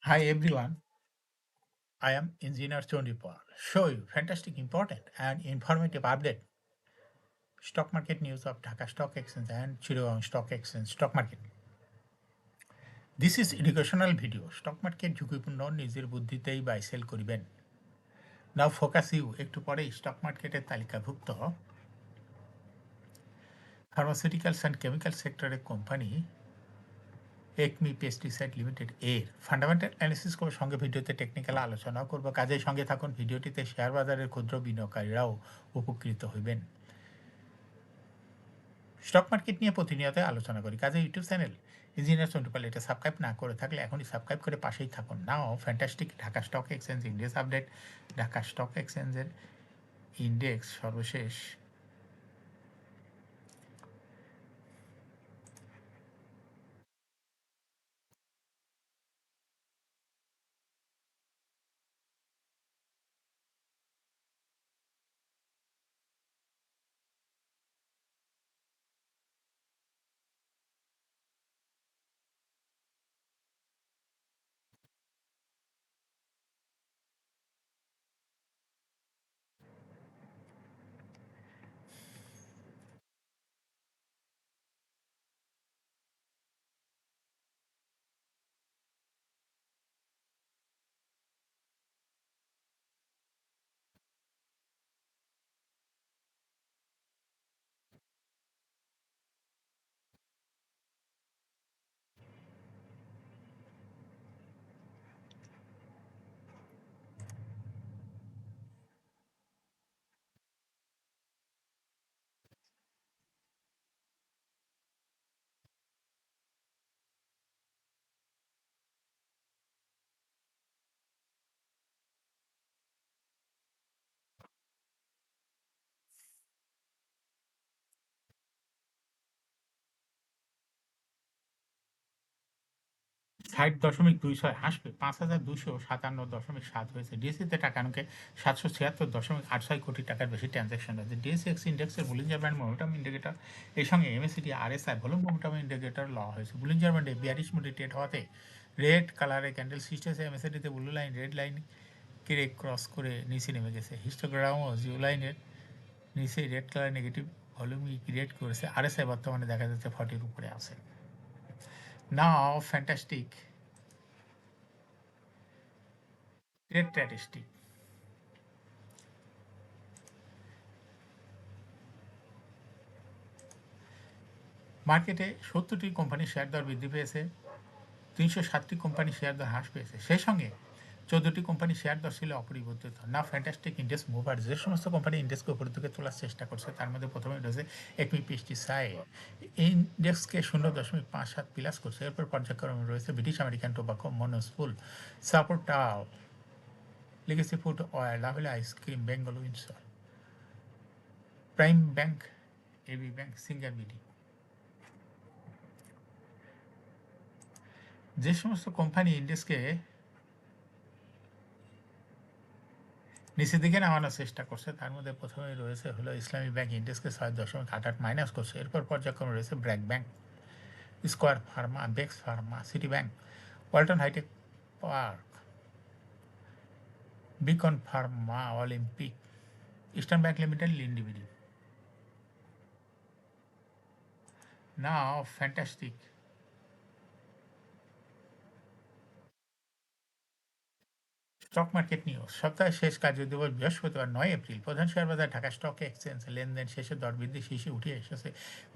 Hi everyone, I am Engineer Chondipal. Show you fantastic, important and informative update. Stock market news of Dhaka Stock Exchange and Chittagong Stock Exchange stock market. This is educational video. Stock market ঝুঁকিপূর্ণ নিজের বুদ্ধিতেই buy sell করিবেন। নাও focus you একটু পরেই stock মার্কেটের তালিকাভুক্ত pharmaceuticals and chemical সেক্টরের company Acme pesticide limited এর fundamental analysis করে সঙ্গে ভিডিওতে টেকনিক্যাল আলোচনাও করব। কাজের সঙ্গে থাকুন, ভিডিওটিতে শেয়ার বাজারের ক্ষুদ্র বিনিয়োগকারীরাও উপকৃত হইবেন। স্টক মার্কেট নিয়ে প্রতিনিয়ত আলোচনা করি, কাজে ইউটিউব চ্যানেল ইঞ্জিনিয়ার চন্ডীপাল এটা সাবস্ক্রাইব না করে থাকলে এখনই সাবস্ক্রাইব করে পাশেই থাকুন। Now fantastic Dhaka stock exchange index update. Dhaka stock এক্সচেঞ্জের ইন্ডেক্স সর্বশেষ 60.26 আসবে 5,257.7 হয়েছে। ডিএসসিতে টাকা আনুকে 776.86 টাকার বেশি ট্রানজ্যাকশন হয়েছে। ডিএসএক্স ইন্ডেক্সের বুলিঞ্জার ব্যান্ড মোমেন্টাম ইন্ডিকেটর এর সঙ্গে MACD RSI volume momentum indicator low হয়েছে। বুলিঞ্জার ব্যান্ডে বিয়ারিশ মুডে ট্রেড হওয়াতে রেড কালারের ক্যান্ডেল সৃষ্টি হয়েছে। এমএসিডিতে ব্লু লাইন রেড লাইন কেড়ে ক্রস করে নিচে নেমে গেছে। হিস্টোগ্রামও জিও লাইনের নিচে red colour negative volume create করেছে। আরএসআই বর্তমানে দেখা যাচ্ছে 40-র উপরে আছে। নাও ফ্যান্টাস্টিক ট্রেড স্ট্যাটিস্টিক। মার্কেটে 70টি কোম্পানির শেয়ার দর বৃদ্ধি পেয়েছে, 307টি কোম্পানির শেয়ার দর হ্রাস পেয়েছে। সেই সঙ্গে 14টি কোম্পানির শেয়ার দর ছিল অপরিবর্তিত। না ফ্যান্টাস্টিক ইন্ডেক্স মুভার যে সমস্ত কোম্পানি ইন্ডেক্সকে উপরের দিকে তোলার চেষ্টা করছে তার মধ্যে প্রথমে রয়েছে একমি পেস্টিসাইড। এই ইন্ডেক্সকে 0.57 প্লাস করছে। এরপর পর্যায়ক্রমে রয়েছে ব্রিটিশ আমেরিকান টোবাকো, মনোসফুল, সাপোর্টাও, legacy food oil, Lovello ice cream, Bengal Windsor, Prime Bank, AB Bank, Singer BD. যে সমস্ত কোম্পানি ইন্ডেক্সকে নিচের দিকে নামানোর চেষ্টা করছে তার মধ্যে প্রথমে রয়েছে হলো ইসলামী ব্যাংক, ইন্ডেক্সকে 6.88 মাইনাস করছে। এরপর পর্যায়ক্রমে রয়েছে ব্র্যাক ব্যাংক, স্কোয়ার ফার্মা, বেক্স pharma, City Bank, Walton hi-tech park, Beacon Pharma, Olympic, Eastern Bank Limited, Linde BD. Now fantastic stock market news. সপ্তাহের শেষ কার্যদিবস বৃহস্পতিবার 9 এপ্রিল। প্রধান শেয়ার বাজার ঢাকা স্টক এক্সচেঞ্জ লেনদেন শেষে দরবৃদ্ধি শীর্ষে উঠে এসেছে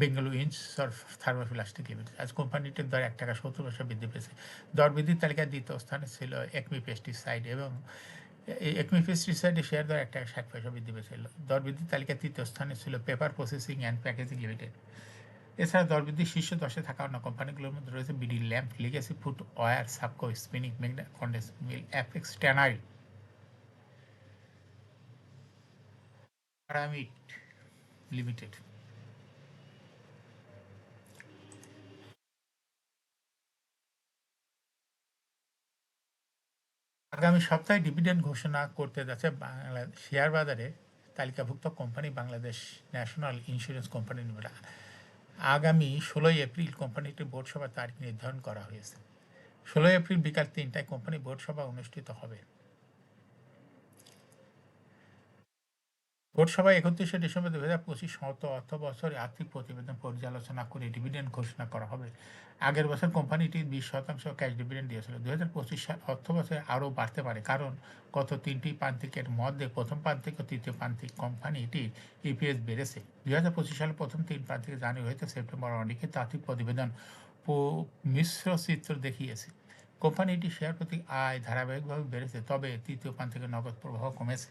বেঙ্গলুরু ইন্ডস্ট্রিজ থার্মোপ্লাস্টিক লিমিটেড। আজ কোম্পানিটির দর 1 টাকা 70 পয়সা বৃদ্ধি পেয়েছে। দরবৃদ্ধির তালিকায় দ্বিতীয় স্থানে ছিল একমি পেস্টিসাইড এবং এই একমি পেস্টিসাইডের শেয়ার দর 1 টাকা 60 পয়সা বৃদ্ধি পেয়েছিল। দরবৃদ্ধির তালিকায় তৃতীয় স্থানে ছিল paper processing and packaging limited. এছাড়া দরবৃদ্ধির শীর্ষ 10-এ থাকা অন্য কোম্পানিগুলোর মধ্যে রয়েছে BD lamp, legacy footwear, সাবকো স্পিনিং, মেঘনা কন্ডেন্স মিল, অ্যাপেক্স ট্যানারি, প্যারামিড লিমিটেড। আগামী সপ্তাহে ডিভিডেন্ড ঘোষণা করতে যাচ্ছে বাংলা শেয়ার বাজারে তালিকাভুক্ত company Bangladesh national insurance company limited. আগামী 16 এপ্রিল কোম্পানিটির বোর্ড সভার তারিখ নির্ধারণ করা হয়েছে। 16 এপ্রিল বিকাল 3টায় কোম্পানি বোর্ড সভা অনুষ্ঠিত হবে। বোর্ড সভায় 31শে ডিসেম্বর 2025 অর্থ বছরে আর্থিক প্রতিবেদন পর্যালোচনা করে ডিভিডেন্ড ঘোষণা করা হবে। আগের বছর কোম্পানিটি 20% ক্যাশ ডিভিডেন্ড দিয়েছিল। 2025 সাল অর্থ বছরে আরও বাড়তে পারে, কারণ গত তিনটি প্রান্তিকের মধ্যে প্রথম প্রান্তিক ও তৃতীয় প্রান্তিক কোম্পানিটির ইপিএস বেড়েছে। 2025 সালের প্রথম তিন প্রান্তিকে জানুয়ারি হতে সেপ্টেম্বর অনেকে আর্থিক প্রতিবেদন মিশ্র চিত্র দেখিয়েছে। কোম্পানিটি শেয়ার প্রতি আয় ধারাবাহিকভাবে বেড়েছে, তবে তৃতীয় প্রান্তিকে নগদ প্রবাহ কমেছে।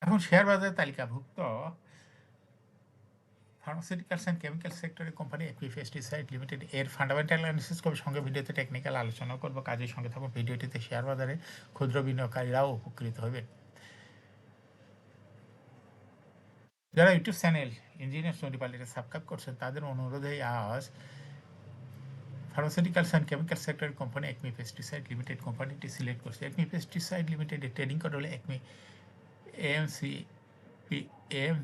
এখন শেয়ার বাজারে তালিকাভুক্ত ফার্মাসিউটিক্যালস অ্যান্ড কেমিক্যাল সেক্টরের কোম্পানি অ্যাক্মি পেস্টিসাইড লিমিটেড এর ফান্ডামেন্টাল অ্যানালিসিস করবে, সঙ্গে ভিডিওতে টেকনিক্যাল আলোচনা করবো। কাজের সঙ্গে থাকুন ভিডিওটিতে। শেয়ার বাজারে ক্ষুদ্র বিনিয়োগকারীরাও উপকৃত হবেন। যারা ইউটিউব চ্যানেল ইঞ্জিনিয়ার টোয়েন্টি পার্টিতে সাবস্ক্রাইব করছেন, তাদের অনুরোধে আজ ফার্মাসিউটিক্যালস অ্যান্ড কেমিক্যাল সেক্টরের কোম্পানি অ্যাক্মি পেস্টিসাইড লিমিটেড কোম্পানিটি সিলেক্ট করছে। অ্যাক্মি পেস্টিসাইড লিমিটেডের ট্রেডিং কোড হলো অ্যাক্মি এএমসি এম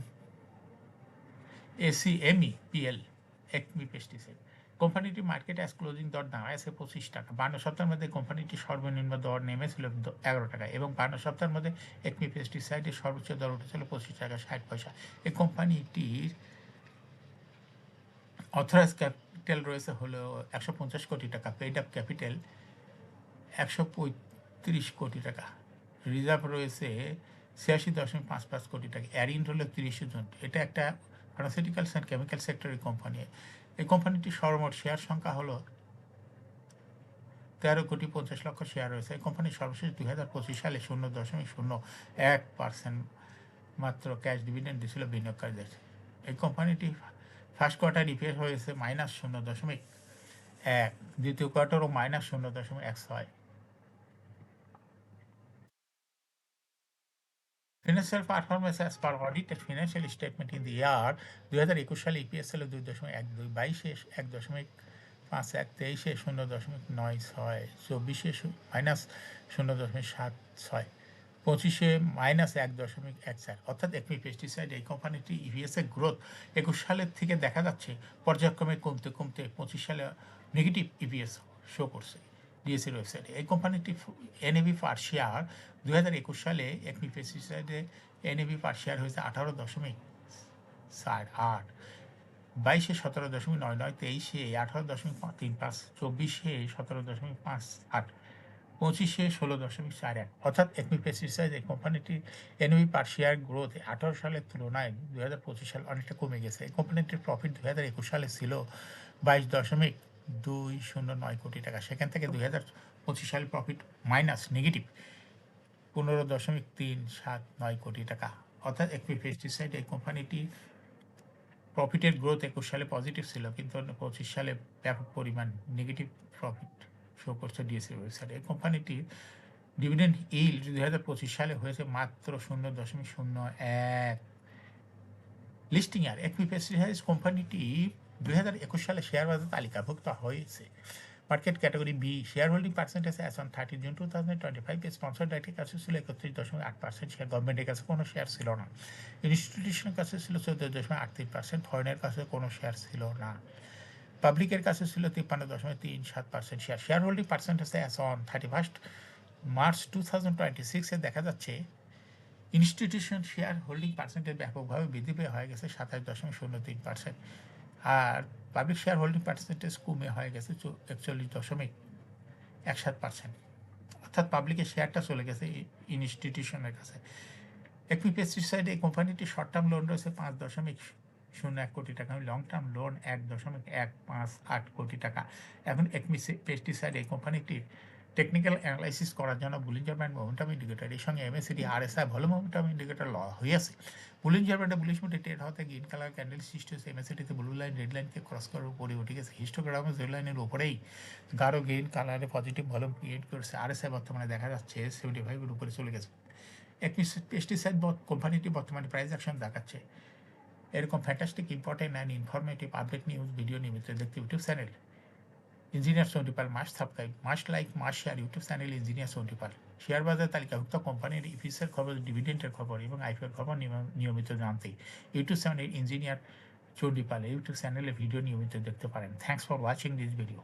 ACMEPL অ্যাক্মি পেস্টিসাইড। কোম্পানিটি মার্কেট অ্যাজ ক্লোজিং দর দাঁড়ায় আছে 25 টাকা। 52 সপ্তাহের মধ্যে কোম্পানিটির সর্বনিম্ন দর নেমেছিল 11 টাকা এবং 52 সপ্তাহের মধ্যে অ্যাক্মি পেস্টিসাইডের সর্বোচ্চ দর উঠেছিল 25 টাকা 60 পয়সা। এই কোম্পানিটির অথরাইজ ক্যাপিটাল রয়েছে হলো 150 কোটি টাকা, পেইড আপ ক্যাপিটাল 135 কোটি টাকা, রিজার্ভ রয়েছে 86.55 কোটি টাকা, অ্যারিন্ড হলো 30 জন। এটা একটা ফার্মাসিউটিক্যালস অ্যান্ড কেমিক্যাল সেক্টরের কোম্পানি। এই কোম্পানিটির সর্বমোট শেয়ার সংখ্যা হলো 13,50,00,000 শেয়ার রয়েছে। এই কোম্পানির সর্বশেষ 2025 সালে 0.01% মাত্র ক্যাশ ডিভিডেন্ড দিয়েছিল বিনিয়োগকারীদের। এই কোম্পানিটি ফার্স্ট কোয়ার্টার ইপিএস হয়েছে -0.1, দ্বিতীয় কোয়ার্টারও -0.16। Financial performance as per audited financial statement in the year 2021 সালে ইপিএস ছিল 2.12, 22-এ 1.51, 23-এ 0.96, 24-এ -0.76, 25-এ -1.14। অর্থাৎ অ্যাক্মি পেস্টিসাইড এই কোম্পানিটি ইপিএস এর গ্রোথ 21 সালের থেকে দেখা যাচ্ছে পর্যায়ক্রমে কমতে কমতে 25 সালে নেগেটিভ ইপিএস শো করছে ডিএসির ওয়েবসাইটে। এই কোম্পানিটি এনএবি পার শেয়ার 2021 সালে অ্যাক্মি পেস্টিসাইডে এনএবি পার শেয়ার হয়েছে 18.48, 22-এ 17.99, 23-এ 18.35, 24-এ 17.58, 25-এ 16.41। অর্থাৎ অ্যাক্মি পেস্টিসাইড এই কোম্পানিটির এনএবি পার শেয়ার গ্রোথ 18 সালের তুলনায় 2025 সালে অনেকটা কমে গেছে। এই কোম্পানিটির প্রফিট 2021 সালে ছিল 22.209 কোটি টাকা। সেখান থেকে 2025 সালে প্রফিট নেগেটিভ 15.379 কোটি টাকা। অর্থাৎ অ্যাক্মি পেস্টিসাইড এই কোম্পানিটি প্রফিটের গ্রোথ 21 সালে পজিটিভ ছিল, কিন্তু 25 সালে ব্যাপক পরিমাণ নেগেটিভ প্রফিট শো করছে ডিএসির ওয়েবসাইটে। এই কোম্পানিটির ডিভিডেন্ড ইল্ড 2025 সালে হয়েছে মাত্র 0.01। লিস্টিং আর অ্যাক্মি পেস্টিসাইড কোম্পানিটি 2021 সালে শেয়ার বাজার তালিকাভুক্ত হয়েছে। Market category B, share holding percentage as on 30 June 2025 sponsor ডাইরেক্টের কাছে ছিল 31.8% শেয়ার, গভর্নমেন্টের কাছে কোনো শেয়ার ছিল না, ইনস্টিটিউশনের কাছে ছিল 14.38%, ফরেনের কাছে কোনো শেয়ার ছিল না, পাবলিকের কাছে ছিল 53.37% share. Share holding percentage as on 31 March 2026 দেখা যাচ্ছে ইনস্টিটিউশন শেয়ার হোল্ডিং পার্সেন্টেজ ব্যাপকভাবে বৃদ্ধি পেয়ে হয়ে গেছে 27.03%, আর পাবলিক শেয়ার হোল্ডিং পার্সেন্টেজ কমে হয়ে গেছে 41.17%। অর্থাৎ পাবলিকের শেয়ারটা চলে গেছে ইনস্টিটিউশনের কাছে। অ্যাক্মি পেস্টিসাইড এই কোম্পানিটি শর্ট টার্ম লোন রয়েছে 5.01 কোটি টাকা, লং টার্ম লোন 1.158 কোটি টাকা। এখন অ্যাক্মি পেস্টিসাইড এই কোম্পানিটির টেকনিক্যাল অ্যানালাইসিস করার জন্য বুলিঞ্জার ব্যান্ড মোমেন্টাম ইন্ডিকেটর এর সঙ্গে MACD RSI volume momentum indicator low হয়েছে। বুলিঞ্জার ব্যান্ডে বুলিশ মোডে ট্রেড হতে গ্রিন কালার ক্যান্ডেল সৃষ্টি হয়েছে, এমএসিডিতে ব্লু লাইন রেড লাইনকে ক্রস করার উপরে উঠে গেছে, হিস্টোগ্রামে রেড লাইনের উপরেই গাঢ় গ্রিন কালারে পজিটিভ ভলিউম ক্রিয়েট করেছে। RSI বর্তমানে দেখা যাচ্ছে 75-এর উপরে চলে গেছে। অ্যাক্মি পেস্টিসাইড কোম্পানিটি বর্তমানে প্রাইস অ্যাকশন দেখাচ্ছে এরকম fantastic important and informative update news video নিয়মিত দেখতে YouTube channel engineer Sonipal must subscribe must like must share YouTube channel engineer Sonipal share বাজার তালিকাভুক্ত কোম্পানির ইপিসের খবর ডিভিডেন্টের খবর এবং আইপিওর খবর নিয়মিত জানতে ইউটিউব চ্যানেল ইঞ্জিনিয়ার চন্ডিপাল ইউটিউব চ্যানেলে ভিডিও নিয়মিত দেখতে পারেন thanks for watching this video